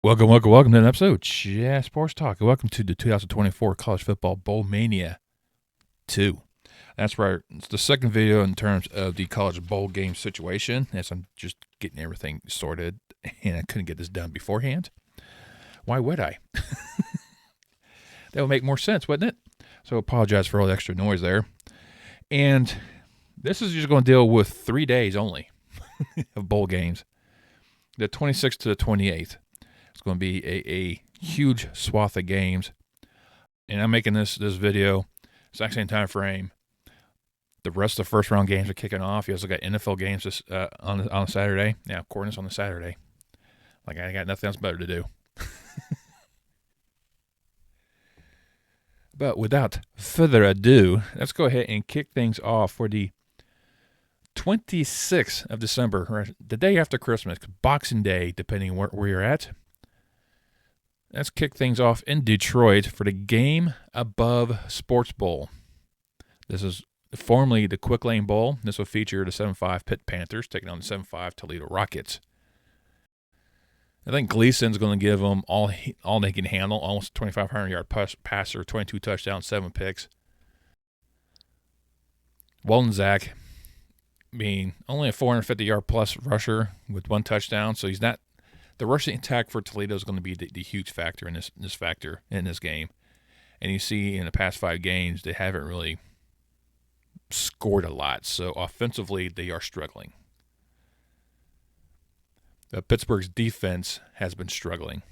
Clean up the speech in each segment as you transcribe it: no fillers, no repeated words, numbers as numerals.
Welcome to an episode of Jazz Sports Talk. Welcome to the 2024 College Football Bowl Mania 2. That's right. It's the second video in terms of the college bowl game situation, as I'm just getting everything sorted, and I couldn't get this done beforehand. Why would I? That would make more sense, wouldn't it? So I apologize for all the extra noise there. And this is just going to deal with 3 days only of bowl games, the 26th to the 28th. It's going to be a huge swath of games. And I'm making this video, exact same time frame. The rest of the first round games are kicking off. You also got NFL games this, on Saturday. Yeah, of course, on the Saturday. Like, I got nothing else better to do. But without further ado, let's go ahead and kick things off for the 26th of December, right, the day after Christmas, Boxing Day, depending on where you're at. Let's kick things off in Detroit for the Game Above Sports Bowl. This is formerly the Quick Lane Bowl. This will feature the 7-5 Pitt Panthers taking on the 7-5 Toledo Rockets. I think Gleason's going to give them all they can handle, almost 2,500-yard passer, 22 touchdowns, 7 picks. Weldon Zach being only a 450-yard plus rusher with 1 touchdown, so he's not. The rushing attack for Toledo is going to be the huge factor in this game. And you see in the past 5 games, they haven't really scored a lot. So offensively, they are struggling. Pittsburgh's defense has been struggling.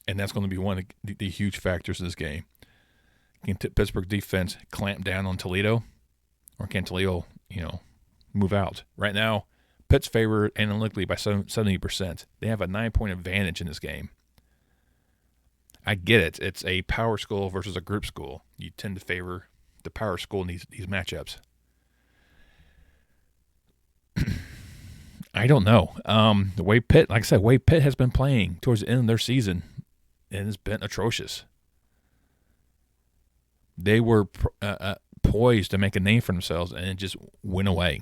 And that's going to be one of the huge factors of this game. Can Pittsburgh defense clamp down on Toledo? Or can Toledo, move out? Right now, Pitt's favored analytically by 70%. They have a 9-point advantage in this game. I get it. It's a power school versus a group school. You tend to favor the power school in these matchups. I don't know. The way Pitt has been playing towards the end of their season, and it's been atrocious. They were poised to make a name for themselves, and it just went away.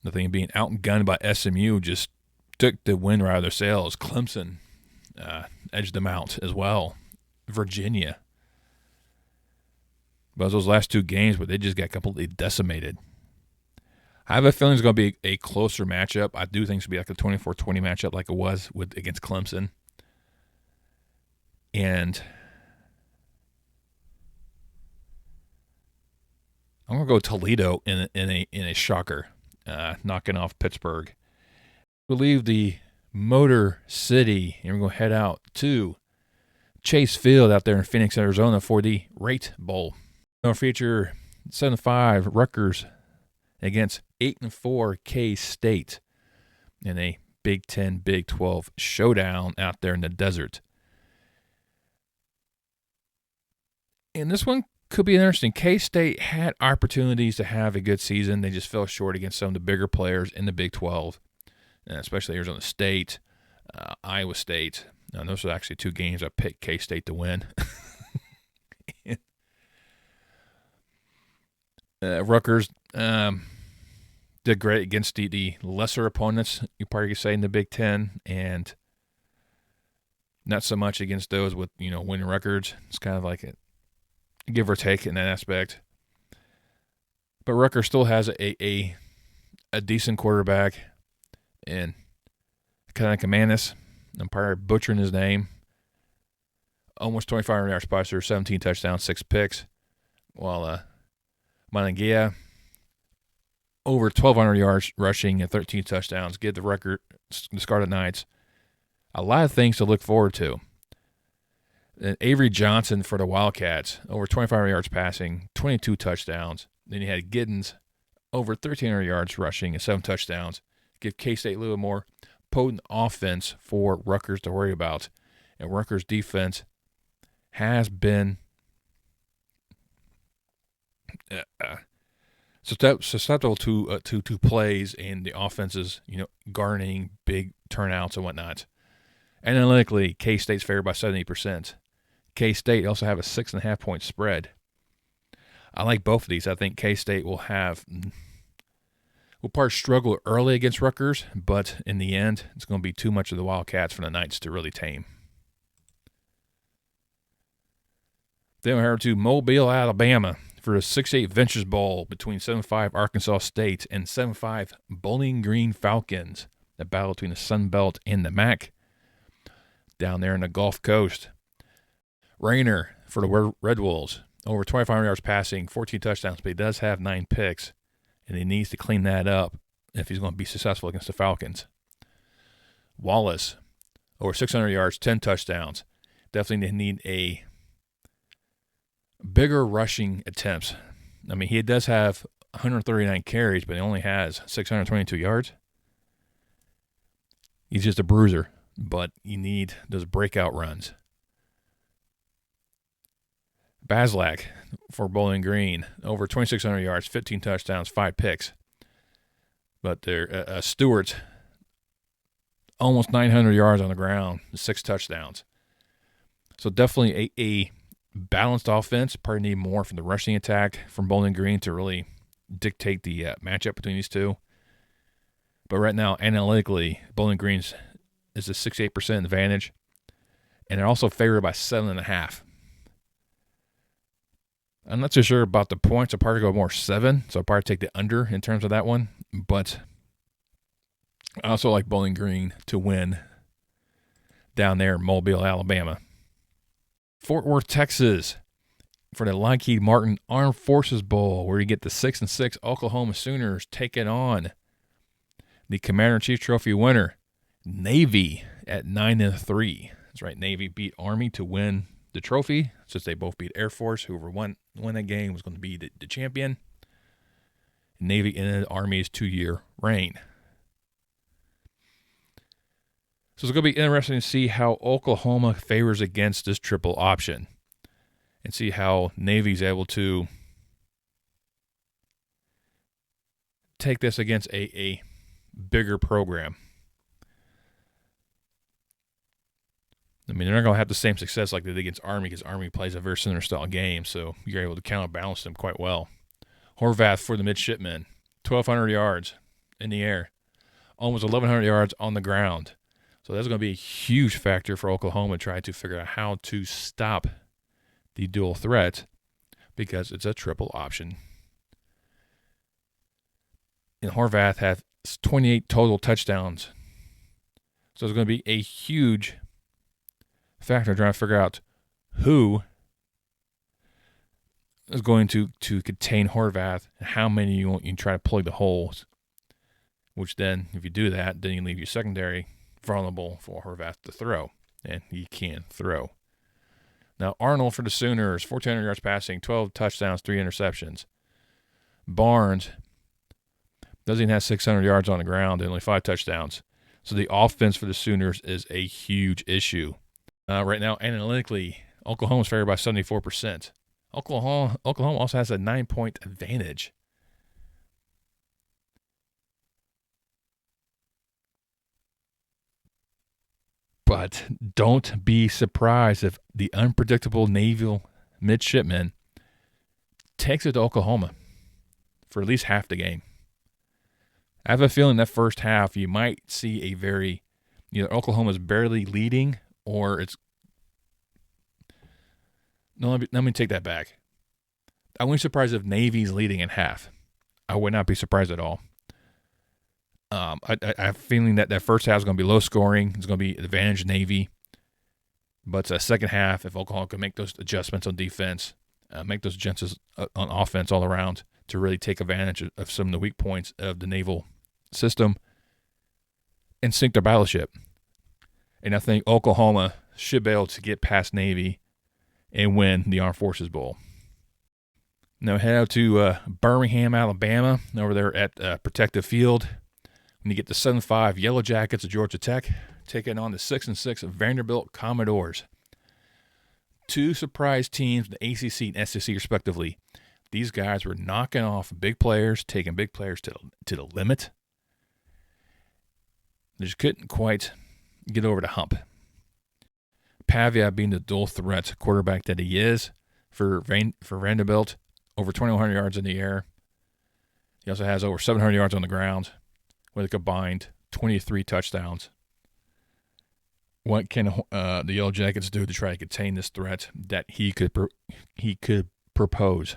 The thing of being outgunned by SMU just took the wind right out of their sails. Clemson edged them out as well. Virginia. But those last 2 games, but they just got completely decimated. I have a feeling it's going to be a closer matchup. I do think it's going to be like a 24-20 matchup like it was against Clemson. And I'm going to go Toledo in a shocker. Knocking off Pittsburgh. We'll leave the Motor City, and we're going to head out to Chase Field out there in Phoenix, Arizona for the Rate Bowl. We'll feature 7-5 Rutgers against 8-4 K-State in a Big 10, Big 12 showdown out there in the desert. And this one could be interesting. K-State had opportunities to have a good season. They just fell short against some of the bigger players in the Big 12, especially Arizona State, Iowa State. Now, those are actually 2 games I picked K-State to win. Rutgers did great against the lesser opponents, you probably could say, in the Big 10, and not so much against those with, winning records. It's kind of like it. Give or take in that aspect. But Rutgers still has a decent quarterback in Kamanis. I'm probably butchering his name. Almost 2,500 yards passer, 17 touchdowns, 6 picks. While Monangia, over 1,200 yards rushing and 13 touchdowns. Give the Scarlet Knights a lot of things to look forward to. And Avery Johnson for the Wildcats, over 2,500 yards passing, 22 touchdowns. Then you had Giddens, over 1,300 yards rushing and 7 touchdowns. Give K-State a little more potent offense for Rutgers to worry about. And Rutgers' defense has been susceptible to plays and the offenses, garnering big turnouts and whatnot. Analytically, K-State's favored by 70%. K-State also have a 6.5-point spread. I like both of these. I think K-State will will probably struggle early against Rutgers, but in the end, it's going to be too much of the Wildcats for the Knights to really tame. Then we're headed to Mobile, Alabama for the 6-8 Ventures Bowl between 7-5 Arkansas State and 7-5 Bowling Green Falcons. The battle between the Sun Belt and the MAC down there in the Gulf Coast. Rayner for the Red Wolves, over 2,500 yards passing, 14 touchdowns, but he does have 9 picks, and he needs to clean that up if he's going to be successful against the Falcons. Wallace, over 600 yards, 10 touchdowns. Definitely need a bigger rushing attempts. I mean, he does have 139 carries, but he only has 622 yards. He's just a bruiser, but you need those breakout runs. Baslak for Bowling Green, over 2,600 yards, 15 touchdowns, 5 picks. But they're Stewart's almost 900 yards on the ground, 6 touchdowns. So definitely a balanced offense. Probably need more from the rushing attack from Bowling Green to really dictate the matchup between these two. But right now, analytically, Bowling Green's is a 68% advantage, and they're also favored by 7.5. I'm not too sure about the points. I'll probably go more 7, so I'll probably take the under in terms of that one. But I also like Bowling Green to win down there in Mobile, Alabama. Fort Worth, Texas for the Lockheed Martin Armed Forces Bowl, where you get the 6-6 Oklahoma Sooners taking on the Commander-in-Chief Trophy winner, Navy, at 9-3. That's right, Navy beat Army to win the trophy, since they both beat Air Force. Whoever won that game was going to be the champion. Navy ended Army's 2-year reign. So it's going to be interesting to see how Oklahoma favors against this triple option and see how Navy's able to take this against a bigger program. I mean, they're not going to have the same success like they did against Army, because Army plays a very similar style game, so you're able to counterbalance them quite well. Horvath for the midshipmen, 1,200 yards in the air, almost 1,100 yards on the ground. So that's going to be a huge factor for Oklahoma trying to figure out how to stop the dual threat, because it's a triple option. And Horvath had 28 total touchdowns. So it's going to be a huge factor trying to figure out who is going to contain Horvath and how many you try to plug the holes. Which then, if you do that, then you leave your secondary vulnerable for Horvath to throw, and he can throw. Now, Arnold for the Sooners, 1,400 yards passing, 12 touchdowns, 3 interceptions. Barnes doesn't even have 600 yards on the ground and only 5 touchdowns. So the offense for the Sooners is a huge issue. Right now, analytically, Oklahoma's favored by 74%. Oklahoma also has a 9-point advantage. But don't be surprised if the unpredictable naval midshipman takes it to Oklahoma for at least half the game. I have a feeling that first half you might see a very, either Oklahoma's barely leading or it's. No, let me take that back. I wouldn't be surprised if Navy's leading in half. I would not be surprised at all. I have a feeling that first half is going to be low scoring. It's going to be advantage Navy. But the second half, if Oklahoma can make those adjustments on defense, make those adjustments on offense all around to really take advantage of some of the weak points of the naval system and sink their battleship. And I think Oklahoma should be able to get past Navy and win the Armed Forces Bowl. Now head out to Birmingham, Alabama, over there at Protective Field. When you get the 7-5 Yellow Jackets of Georgia Tech taking on the 6-6 Vanderbilt Commodores. 2 surprise teams, the ACC and SEC respectively. These guys were knocking off big players, taking big players to the limit. They just couldn't quite get over the hump. Pavia being the dual threat quarterback that he is for Vanderbilt, over 2,100 yards in the air. He also has over 700 yards on the ground with a combined 23 touchdowns. What can the Yellow Jackets do to try to contain this threat that he could propose?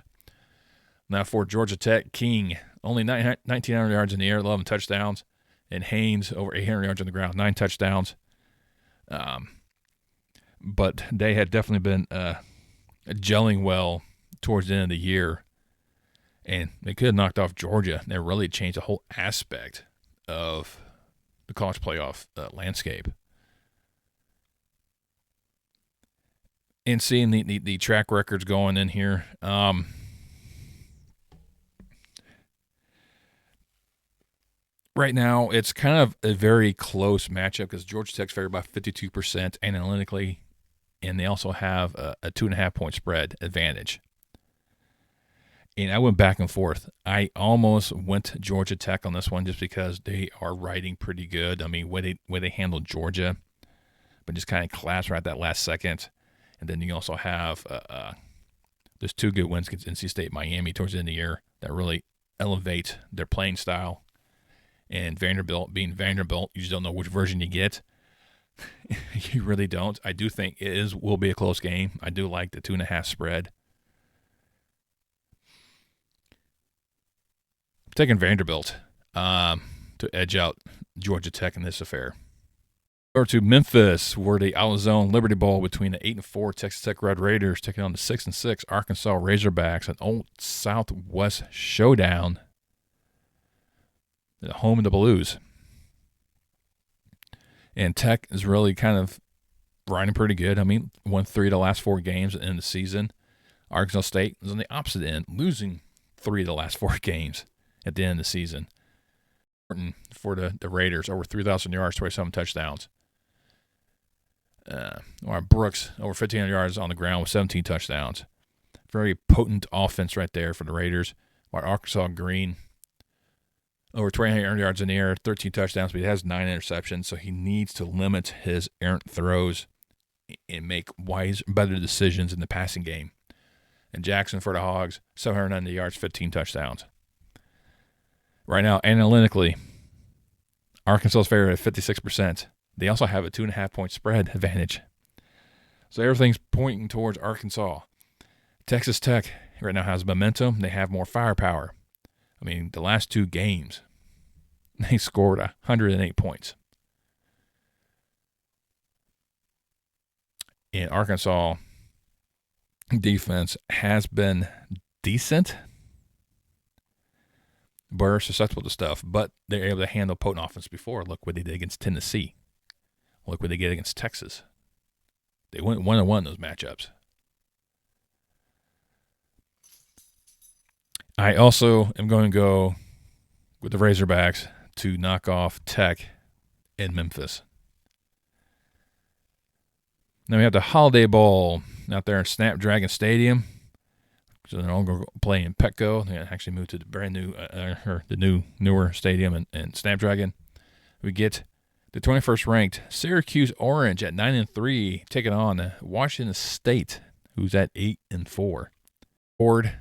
Now for Georgia Tech, King, only 1,900 yards in the air, 11 touchdowns. And Haynes, over 800 yards on the ground, 9 touchdowns. But they had definitely been gelling well towards the end of the year. And they could have knocked off Georgia. They really changed the whole aspect of the college playoff landscape. And seeing the track records going in here, right now it's kind of a very close matchup because Georgia Tech's favored by 52% analytically, and they also have a 2.5-point spread advantage. And I went back and forth. I almost went Georgia Tech on this one just because they are riding pretty good. I mean, way they handled Georgia, but just kind of collapsed right at that last second. And then you also have there's 2 good wins against NC State, Miami towards the end of the year that really elevate their playing style. And Vanderbilt, being Vanderbilt, you just don't know which version you get. You really don't. I do think will be a close game. I do like the 2.5 spread. I'm taking Vanderbilt to edge out Georgia Tech in this affair. Over to Memphis, where the out-of-zone Liberty Bowl between the 8-4 Texas Tech Red Raiders taking on the 6-6 Arkansas Razorbacks, an old Southwest showdown. The home of the Blues. And Tech is really kind of riding pretty good. I mean, won 3 of the last 4 games in the season. Arkansas State is on the opposite end, losing 3 of the last 4 games at the end of the season. For the Raiders, over 3,000 yards, 27 touchdowns. Brooks, over 1,500 yards on the ground with 17 touchdowns. Very potent offense right there for the Raiders. While Arkansas Green, over 2,800 yards in the air, 13 touchdowns, but he has 9 interceptions, so he needs to limit his errant throws and make better decisions in the passing game. And Jackson for the Hogs, 790 yards, 15 touchdowns. Right now, analytically, Arkansas's favorite at 56%. They also have a 2.5-point spread advantage. So everything's pointing towards Arkansas. Texas Tech right now has momentum. They have more firepower. I mean, the last 2 games, they scored 108 points. And Arkansas defense has been decent, but are susceptible to stuff. But they're able to handle potent offense before. Look what they did against Tennessee. Look what they did against Texas. They went 1-1 those matchups. I also am going to go with the Razorbacks to knock off Tech in Memphis. Now we have the Holiday Bowl out there in Snapdragon Stadium. So they're all going to play in Petco. They actually moved to the brand new, newer stadium in Snapdragon. We get the 21st ranked Syracuse Orange at 9-3, taking on Washington State, who's at 8-4. Ford,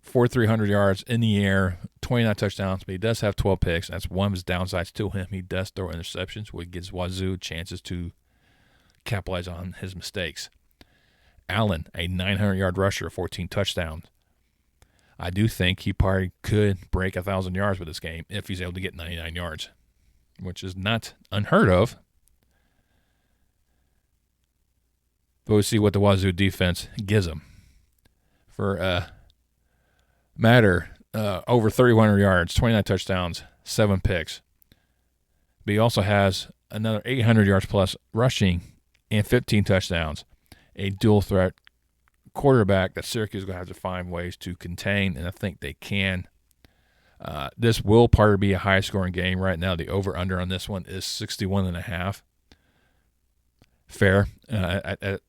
4,300 yards in the air, 29 touchdowns, but he does have 12 picks. That's one of his downsides to him. He does throw interceptions, which gives Wazoo chances to capitalize on his mistakes. Allen, a 900-yard rusher, 14 touchdowns. I do think he probably could break 1,000 yards with this game if he's able to get 99 yards, which is not unheard of. But we'll see what the Wazoo defense gives him. For Matter, over 3,100 yards, 29 touchdowns, 7 picks. But he also has another 800 yards plus rushing and 15 touchdowns. A dual threat quarterback that Syracuse is going to have to find ways to contain, and I think they can. This will probably be a high-scoring game right now. The over-under on this one is 61.5. Fair.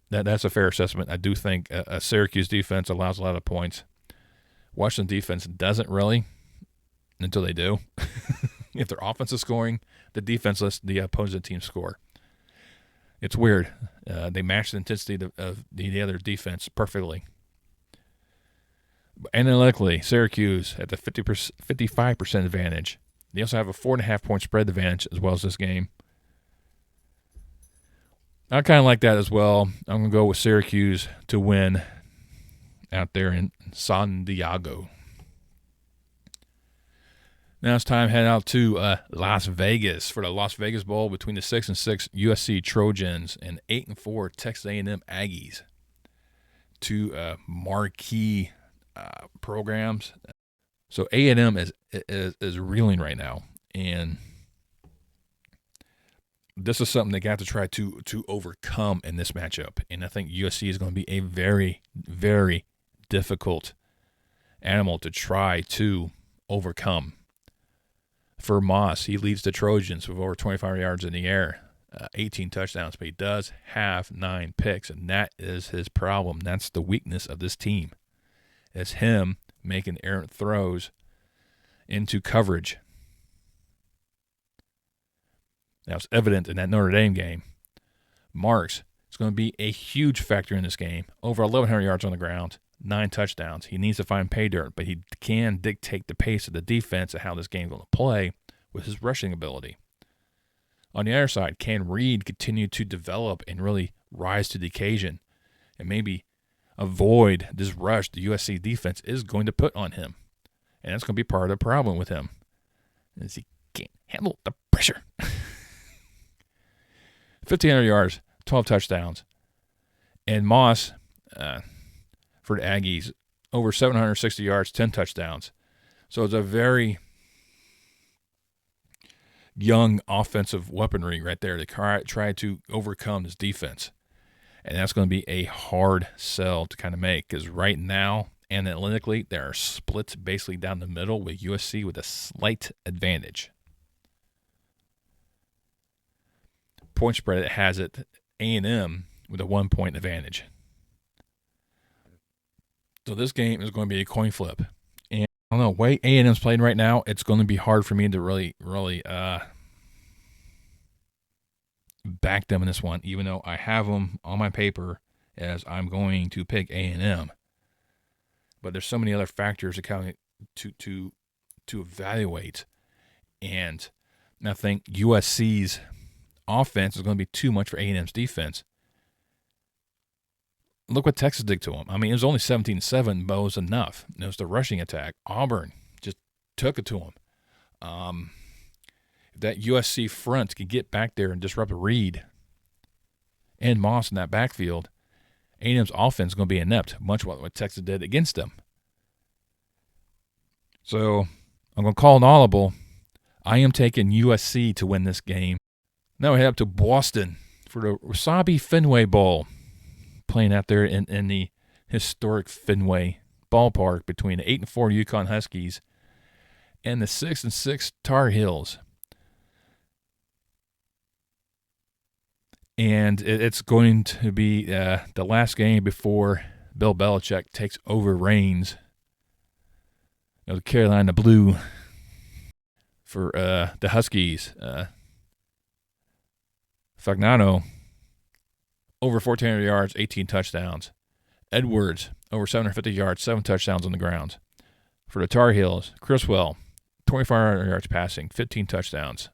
That's a fair assessment. I do think a Syracuse defense allows a lot of points. Washington defense doesn't really until they do. If their offense is scoring, the defense lets the opposing team score. It's weird. They match the intensity of the other defense perfectly. Analytically, Syracuse at the 55% advantage. They also have a 4.5-point spread advantage as well as this game. I kind of like that as well. I'm going to go with Syracuse to win out there in San Diego. Now it's time to head out to Las Vegas for the Las Vegas Bowl between the 6-6 USC Trojans and 8-4 Texas A&M Aggies. Two marquee programs. So A&M is reeling right now, and this is something they got to try to overcome in this matchup. And I think USC is going to be a very, very difficult animal to try to overcome. For Moss, he leads the Trojans with over 25 yards in the air, 18 touchdowns, but he does have 9 picks, and that is his problem. That's the weakness of this team. It's him making errant throws into coverage. That was evident in that Notre Dame game. Marks is going to be a huge factor in this game. Over 1,100 yards on the ground, 9 touchdowns. He needs to find pay dirt, but he can dictate the pace of the defense and how this game is going to play with his rushing ability. On the other side, can Reed continue to develop and really rise to the occasion and maybe avoid this rush the USC defense is going to put on him? And that's going to be part of the problem with him, is he can't handle the pressure. 1,500 yards, 12 touchdowns. And Moss, for the Aggies, over 760 yards, 10 touchdowns. So it's a very young offensive weaponry right there to try to overcome this defense. And that's going to be a hard sell to kind of make, because right now, analytically, there are splits basically down the middle with USC with a slight advantage. Point spread, it has it A&M with a 1-point advantage. So this game is going to be a coin flip. And I don't know, the way A&M's playing right now, it's going to be hard for me to really back them in this one, even though I have them on my paper as I'm going to pick A&M. But there's so many other factors to evaluate. And I think USC's offense is going to be too much for A&M's defense. Look what Texas did to them. I mean, it was only 17-7, but it was enough. It was the rushing attack. Auburn just took it to them. If that USC front could get back there and disrupt Reed and Moss in that backfield, A&M's offense is going to be inept, much what Texas did against them. So I'm going to call an audible. I am taking USC to win this game. Now we head up to Boston for the Wasabi Fenway Bowl, playing out there in the historic Fenway ballpark between the 8-4 UConn Huskies and the 6-6 Tar Heels. And it's going to be the last game before Bill Belichick takes over reins of the Carolina Blue for the Huskies. Fagnano, over 1,400 yards, 18 touchdowns. Edwards, over 750 yards, 7 touchdowns on the ground. For the Tar Heels, Criswell, 2,500 yards passing, 15 touchdowns.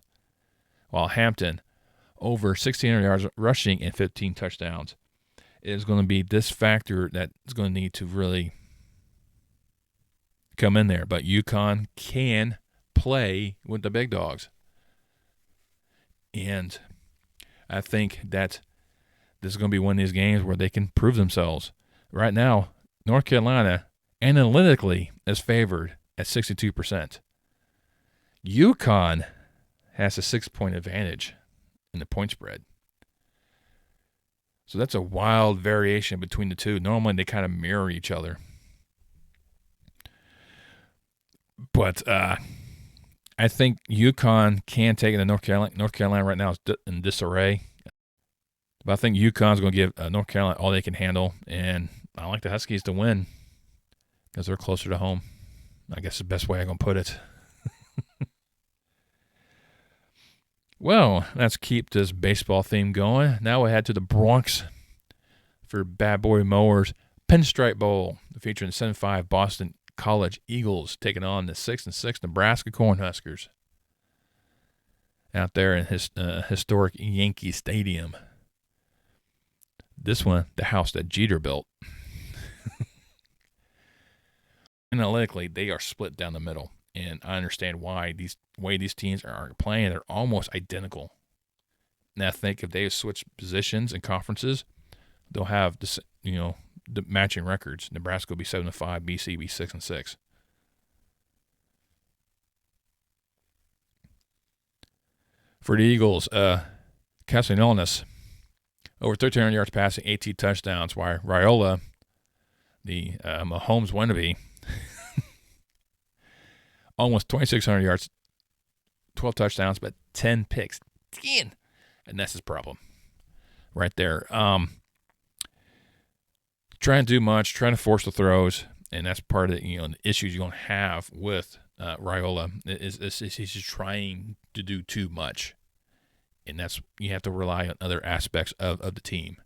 While Hampton, over 1,600 yards rushing and 15 touchdowns. It is going to be this factor that is going to need to really come in there. But UConn can play with the big dogs. And I think that this is going to be one of these games where they can prove themselves. Right now, North Carolina analytically is favored at 62%. UConn has a 6-point advantage in the point spread. So that's a wild variation between the two. Normally they kind of mirror each other. But I think UConn can take it to North Carolina. North Carolina right now is in disarray. But I think UConn's going to give North Carolina all they can handle. And I like the Huskies to win because they're closer to home. I guess the best way I'm going to put it. Well, let's keep this baseball theme going. Now we head to the Bronx for Bad Boy Mowers Pinstripe Bowl, featuring the 7-5 Boston College Eagles taking on the 6-6 Nebraska Cornhuskers out there in historic Yankee Stadium. This one, the house that Jeter built. Analytically, they are split down the middle, and I understand why. These teams are playing, they're almost identical. Now, I think if they switch positions and conferences, they'll have the matching records. Nebraska will be 7-5, BC will be 6-6. For the Eagles, Castellanos, over 1,300 yards passing, 18 touchdowns, while Raiola, the Mahomes wannabe, almost 2,600 yards, 12 touchdowns, but 10 picks. 10! And that's his problem right there. Trying to do much, trying to force the throws, and that's part of the issues you're going to have with Raiola is he's just trying to do too much, and that's you have to rely on other aspects of the team.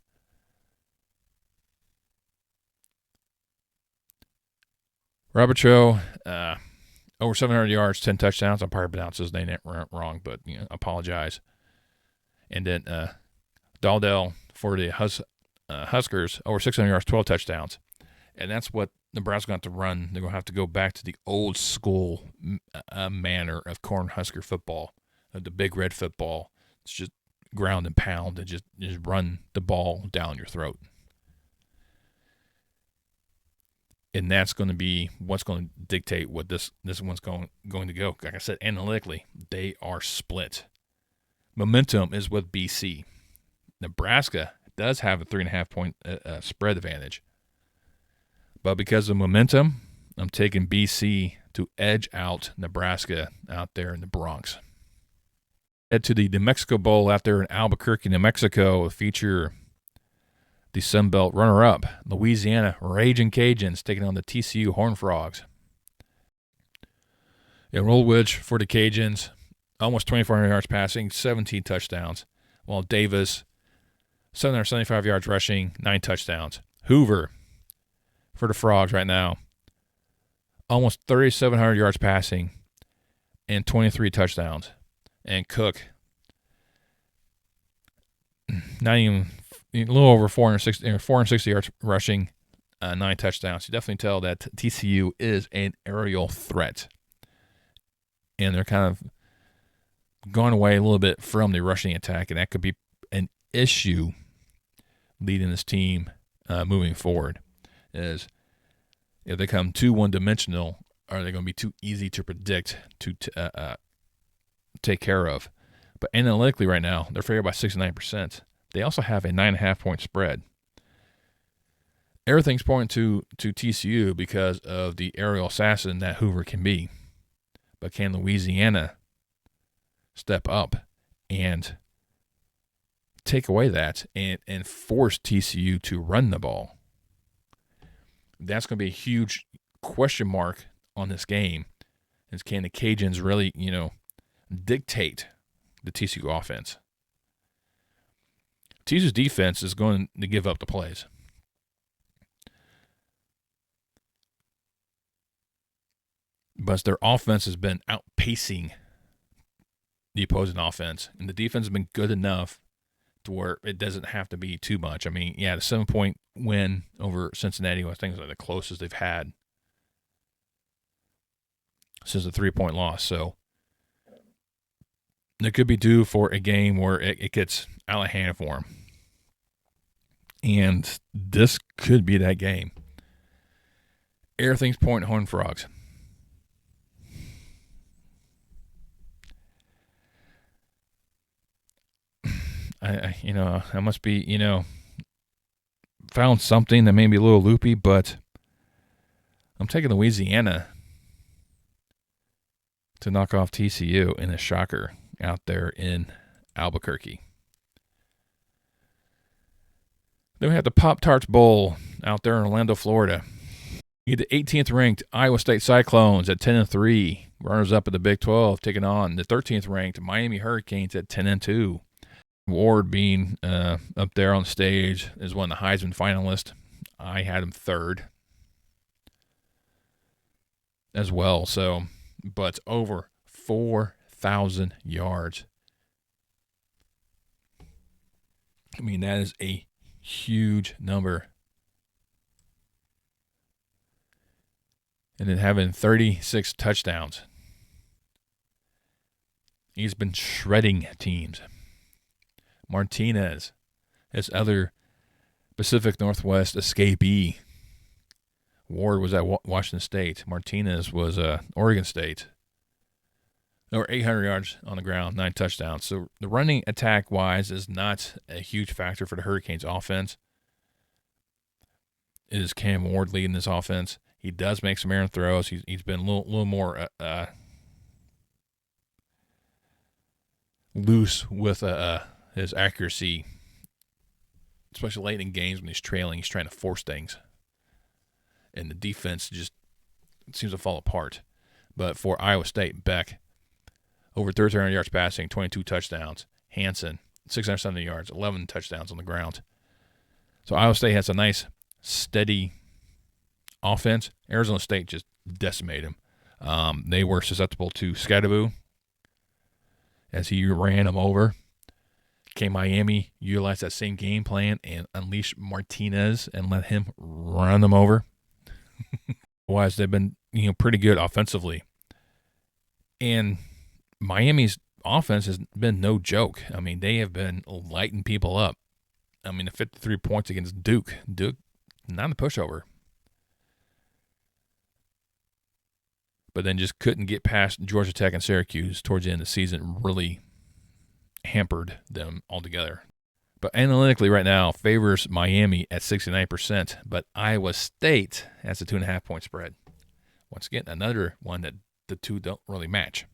Robert Cho, over 700 yards, 10 touchdowns. I probably pronounced his name wrong, but apologize. And then Daldell for the Huskers, over 600 yards, 12 touchdowns. And that's what Nebraska's going to have to run. They're going to have to go back to the old school manner of Cornhusker football, of the big red football. It's just ground and pound and just run the ball down your throat. And that's going to be what's going to dictate what this one's going to go. Like I said, analytically, they are split. Momentum is with BC. Nebraska does have a 3.5-point spread advantage. But because of momentum, I'm taking BC to edge out Nebraska out there in the Bronx. Head to the New Mexico Bowl out there in Albuquerque, New Mexico, feature the Sun Belt runner-up, Louisiana Raging Cajuns, taking on the TCU Horned Frogs. Rollwidge for the Cajuns, almost 2,400 yards passing, 17 touchdowns, while Davis, 775 yards rushing, 9 touchdowns. Hoover for the Frogs right now, almost 3,700 yards passing and 23 touchdowns. And Cook, not even a little over 460 yards rushing, 9 touchdowns. You definitely tell that TCU is an aerial threat. And they're kind of gone away a little bit from the rushing attack, and that could be an issue leading this team moving forward. Is if they come too one-dimensional, are they going to be too easy to predict to take care of? But analytically right now, they're favored by 69%. They also have a 9.5-point spread. Everything's pointing to TCU because of the aerial assassin that Hoover can be. But can Louisiana step up and take away that and force TCU to run the ball? That's going to be a huge question mark on this game. Is can the Cajuns really, dictate the TCU offense? TCU's defense is going to give up the plays. But their offense has been outpacing the opposing offense, and the defense has been good enough to where it doesn't have to be too much. I mean, yeah, the 7-point win over Cincinnati was, I think, the closest they've had since the 3-point loss. So it could be due for a game where it gets out of hand for them. And this could be that game. Everything's pointing Horned Frogs. I must be, found something that may be a little loopy, but I'm taking Louisiana to knock off TCU in a shocker out there in Albuquerque. Then we have the Pop-Tarts Bowl out there in Orlando, Florida. You get the 18th ranked Iowa State Cyclones at 10-3, runners up at the Big 12, taking on the 13th ranked Miami Hurricanes at 10-2. Ward being up there on stage is one of the Heisman finalists. I had him third. as well. So, but over 4,000 yards. I mean, that is a huge number. And then having 36 touchdowns. He's been shredding teams. Martinez, his other Pacific Northwest escapee. Ward was at Washington State. Martinez was Oregon State. Over 800 yards on the ground, 9 touchdowns. So the running attack-wise is not a huge factor for the Hurricanes' offense. It is Cam Ward leading this offense. He does make some errant throws. He's been a little more loose with his accuracy, especially late in games when he's trailing. He's trying to force things, and the defense just seems to fall apart. But for Iowa State, Beck, over 1,300 yards passing, 22 touchdowns. Hansen, 670 yards, 11 touchdowns on the ground. So Iowa State has a nice, steady offense. Arizona State just decimated them. They were susceptible to Scattaboo as he ran them over. Miami utilized that same game plan and unleashed Martinez and let him run them over. Otherwise, they've been pretty good offensively. And Miami's offense has been no joke. I mean, they have been lighting people up. I mean, the 53 points against Duke. Duke, not a pushover. But then just couldn't get past Georgia Tech and Syracuse towards the end of the season. Really hampered them altogether. But analytically right now favors Miami at 69%, but Iowa State has a 2.5-point spread. Once again, another one that the two don't really match.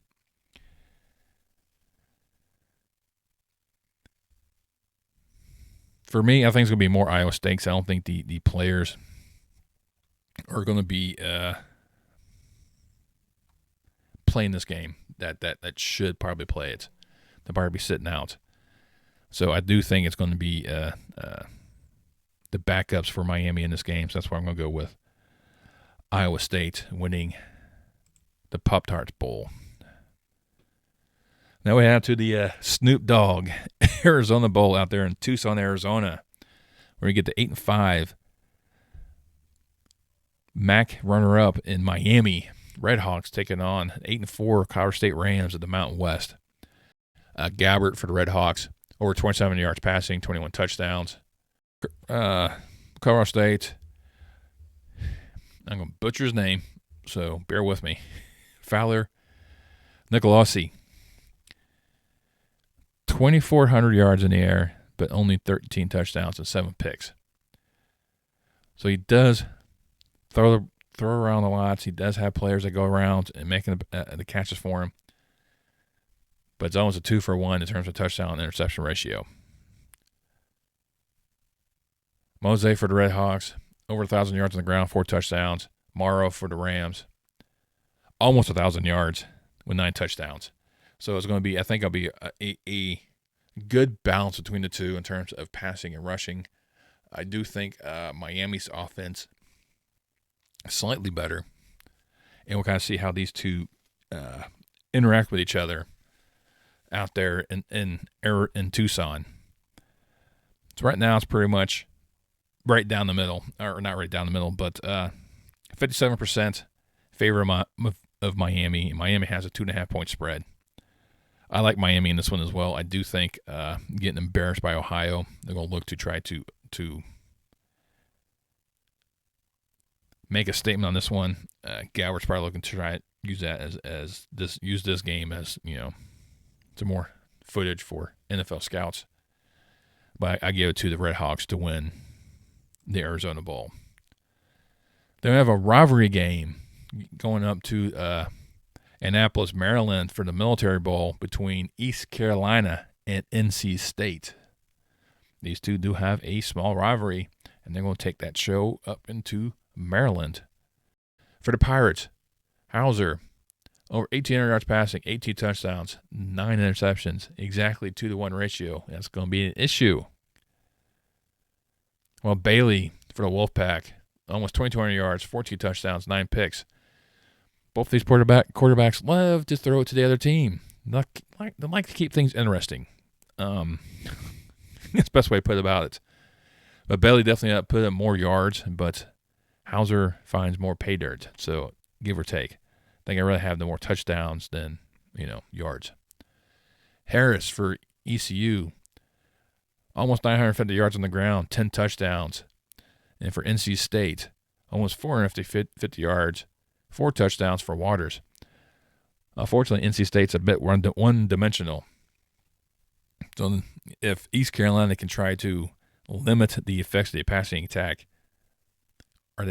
For me, I think it's going to be more Iowa State because I don't think the players are going to be playing this game that should probably play it. They'll probably be sitting out. So I do think it's going to be the backups for Miami in this game. So that's why I'm going to go with Iowa State winning the Pop-Tarts Bowl. Now we have to the Snoop Dogg Arizona Bowl out there in Tucson, Arizona, where you get the 8-5 MAC runner-up in Miami. Redhawks taking on 8-4 Colorado State Rams at the Mountain West. Gabbert for the Redhawks, over 27 yards passing, 21 touchdowns. Colorado State, I'm going to butcher his name, so bear with me. Fowler Nicolosi, 2,400 yards in the air, but only 13 touchdowns and 7 picks. So he does throw around a lot. He does have players that go around and making the catches for him. But it's almost a 2-for-1 in terms of touchdown and interception ratio. Mose for the Redhawks, over 1,000 yards on the ground, 4 touchdowns. Morrow for the Rams, almost 1,000 yards with 9 touchdowns. So it's going to be, I think it'll be a good balance between the two in terms of passing and rushing. I do think Miami's offense is slightly better. And we'll kind of see how these two interact with each other out there in Tucson. So right now it's pretty much right down the middle, or not right down the middle, but 57% favor of Miami. Miami has a 2.5-point spread. I like Miami in this one as well. I do think getting embarrassed by Ohio, they're going to look to try to make a statement on this one. Gabbert's probably looking to try to use that use this game as some more footage for NFL scouts. But I give it to the Redhawks to win the Arizona Bowl. Then we have a rivalry game going up to Annapolis, Maryland for the Military Bowl between East Carolina and NC State. These two do have a small rivalry, and they're going to take that show up into Maryland. For the Pirates, Hauser, over 1,800 yards passing, 18 touchdowns, 9 interceptions, exactly 2-to-1 ratio. That's going to be an issue. Well, Bailey for the Wolfpack, almost 2,200 yards, 14 touchdowns, 9 picks. both these quarterbacks love to throw it to the other team. They like to keep things interesting. That's the best way to put about it. But Bailey definitely put up more yards, but Hauser finds more pay dirt. So give or take. I think I really have the more touchdowns than, yards. Harris for ECU, almost 950 yards on the ground, 10 touchdowns. And for NC State, almost 450 yards, 4 touchdowns for Waters. Unfortunately, NC State's a bit one-dimensional. So if East Carolina can try to limit the effects of the passing attack, are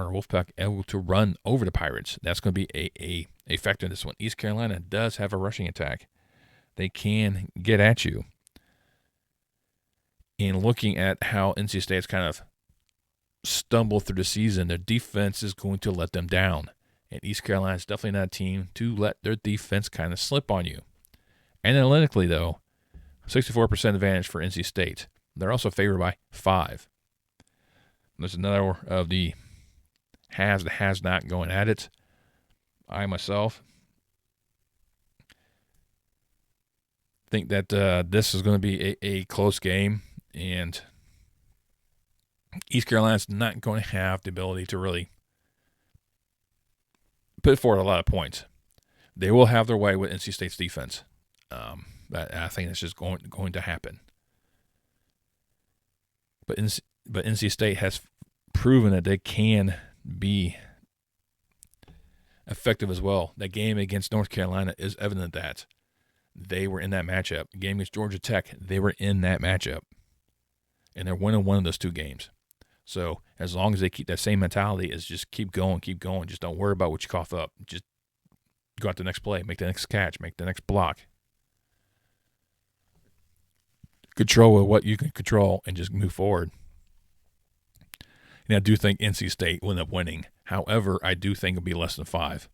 Wolfpack able to run over the Pirates? That's going to be a factor in this one. East Carolina does have a rushing attack. They can get at you. And looking at how NC State's kind of stumbled through the season, their defense is going to let them down. And East Carolina is definitely not a team to let their defense kind of slip on you. Analytically, though, 64% advantage for NC State. They're also favored by 5. There's another of the has not going at it. I myself think that this is going to be a close game, and East Carolina's not going to have the ability to really put forward a lot of points. They will have their way with NC State's defense. I think that's just going to happen. But NC State has proven that they can be effective as well. That game against North Carolina is evident that they were in that matchup. The game against Georgia Tech, they were in that matchup. And they're winning one of those 2 games. So as long as they keep that same mentality, is just keep going. Just don't worry about what you cough up. Just go out to the next play, make the next catch, make the next block. Control with what you can control and just move forward. And I do think NC State will end up winning. However, I do think it'll be less than 5.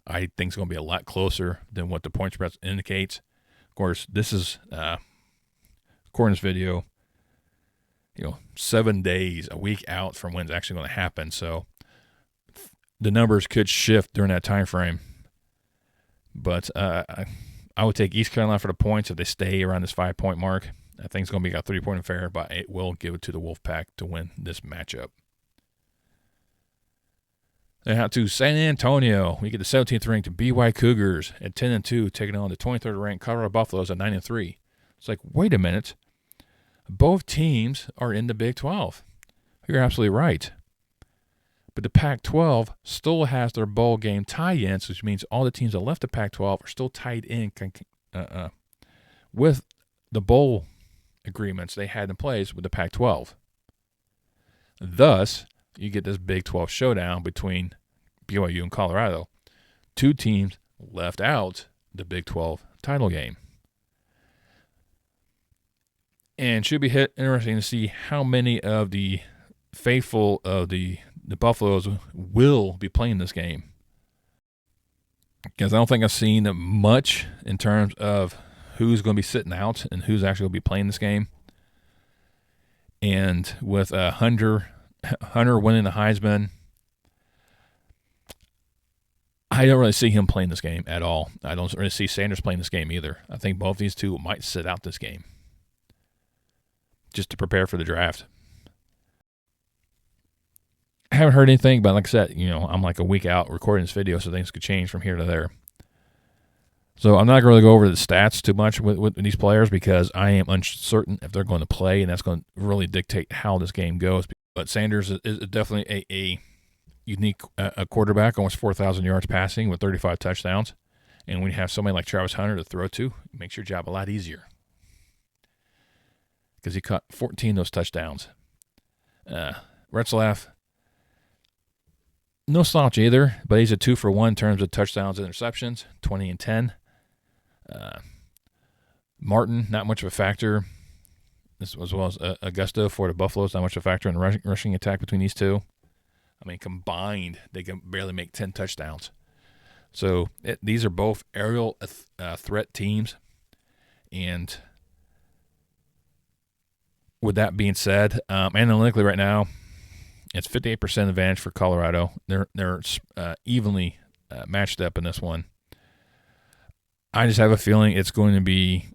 I think it's going to be a lot closer than what the point spread indicates. Of course, this is, according to this video, 7 days, a week out from when it's actually going to happen. So the numbers could shift during that time frame. But I would take East Carolina for the points if they stay around this 5-point mark. I think it's going to be a 3-point affair, but it will give it to the Wolfpack to win this matchup. Then out to San Antonio. We get the 17th ranked BY Cougars at 10-2, taking on the 23rd ranked Colorado Buffaloes at 9-3. It's like, wait a minute. Both teams are in the Big 12. You're absolutely right. But the Pac-12 still has their bowl game tie-ins, which means all the teams that left the Pac-12 are still tied in with the bowl agreements they had in place with the Pac-12. Thus, you get this Big 12 showdown between BYU and Colorado. 2 teams left out the Big 12 title game. And should be interesting to see how many of the faithful of the Buffaloes will be playing this game. Because I don't think I've seen much in terms of who's going to be sitting out and who's actually going to be playing this game. And with Hunter winning the Heisman, I don't really see him playing this game at all. I don't really see Sanders playing this game either. I think both these two might sit out this game just to prepare for the draft. I haven't heard anything, but like I said, I'm like a week out recording this video, so things could change from here to there. So I'm not going to really go over the stats too much with these players because I am uncertain if they're going to play, and that's going to really dictate how this game goes. But Sanders is definitely a unique quarterback, almost 4,000 yards passing with 35 touchdowns. And when you have somebody like Travis Hunter to throw to, it makes your job a lot easier because he caught 14 of those touchdowns. Retzlaff, no slouch either, but he's a 2-for-1 in terms of touchdowns and interceptions, 20 and 10. Martin, not much of a factor, as well as Augusta for the Buffaloes, not much of a factor in the rushing attack between these two. I mean, combined, they can barely make 10 touchdowns. So these are both aerial threat teams. And with that being said, analytically right now, it's 58% advantage for Colorado. They're evenly matched up in this one. I just have a feeling it's going to be,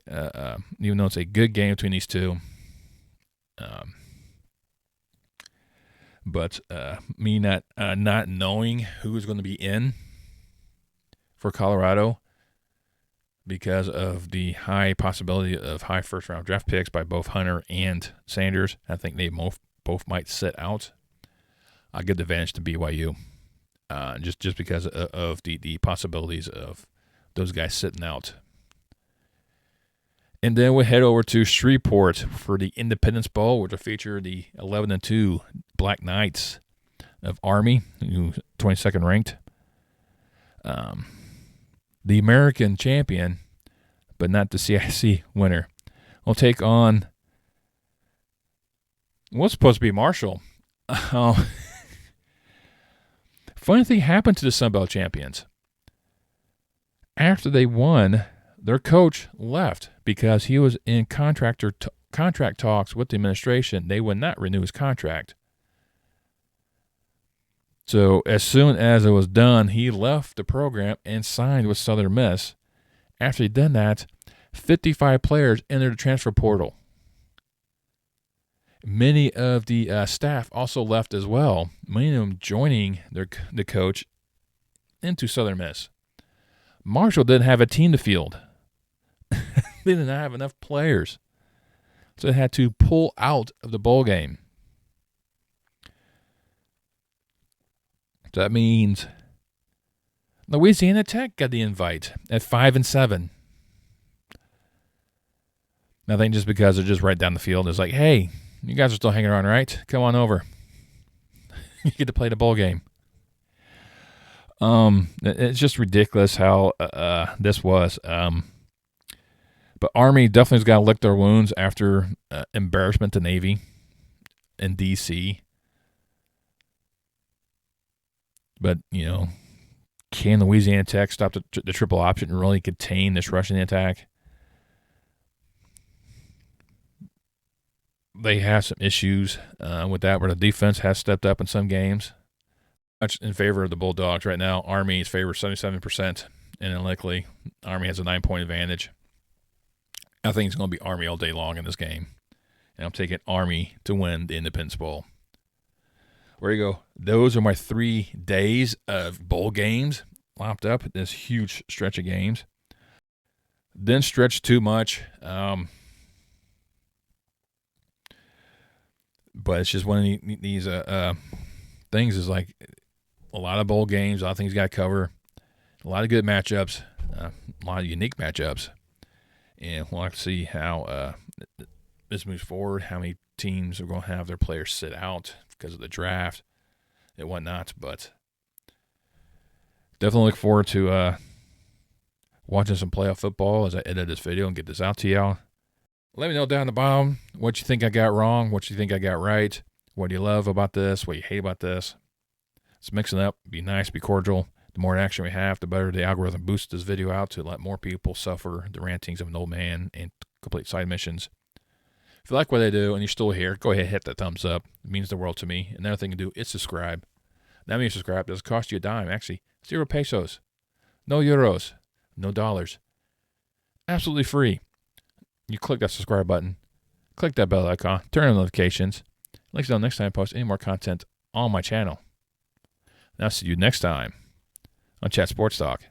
even though it's a good game between these two, but me not knowing who's going to be in for Colorado because of the high possibility of high first-round draft picks by both Hunter and Sanders. I think they both might sit out. I'll give the advantage to BYU, just because of the possibilities of those guys sitting out. And then we'll head over to Shreveport for the Independence Bowl, which will feature the 11-2 Black Knights of Army, who 22nd ranked. The American champion, but not the CIC winner, will take on what's supposed to be Marshall. Funny thing happened to the Sun Belt champions. After they won, their coach left because he was in contract talks with the administration. They would not renew his contract. So as soon as it was done, he left the program and signed with Southern Miss. After he done that, 55 players entered the transfer portal. Many of the staff also left as well, many of them joining the coach into Southern Miss. Marshall didn't have a team to field. They did not have enough players. So they had to pull out of the bowl game. So that means Louisiana Tech got the invite at 5-7. I think just because they're just right down the field, it's like, hey, you guys are still hanging around, right? Come on over. You get to play the bowl game. It's just ridiculous how this was. But Army definitely has got to lick their wounds after embarrassment to Navy in D.C. But, can Louisiana Tech stop the triple option and really contain this rushing attack? They have some issues with that, where the defense has stepped up in some games. Much in favor of the Bulldogs right now. Army is favored 77%, and unlikely Army has a 9-point advantage. I think it's going to be Army all day long in this game. And I'm taking Army to win the Independence Bowl. Where you go? Those are my 3 days of bowl games lopped up. This huge stretch of games. Didn't stretch too much. But it's just one of these things is like a lot of bowl games, a lot of things got to cover, a lot of good matchups, a lot of unique matchups. And we'll have to see how this moves forward, how many teams are going to have their players sit out because of the draft and whatnot. But definitely look forward to watching some playoff football as I edit this video and get this out to y'all. Let me know down the bottom what you think I got wrong, what you think I got right, what do you love about this, what you hate about this. Let's mix it up, be nice, be cordial. The more action we have, the better the algorithm boosts this video out to let more people suffer the rantings of an old man and complete side missions. If you like what I do and you're still here, go ahead and hit that thumbs up. It means the world to me. Another thing to do is subscribe. That means subscribe doesn't cost you a dime. Actually, 0 pesos, no euros, no dollars. Absolutely free. You click that subscribe button, click that bell icon, turn on notifications. Let you know next time I post any more content on my channel. And I'll see you next time on Chat Sports Talk.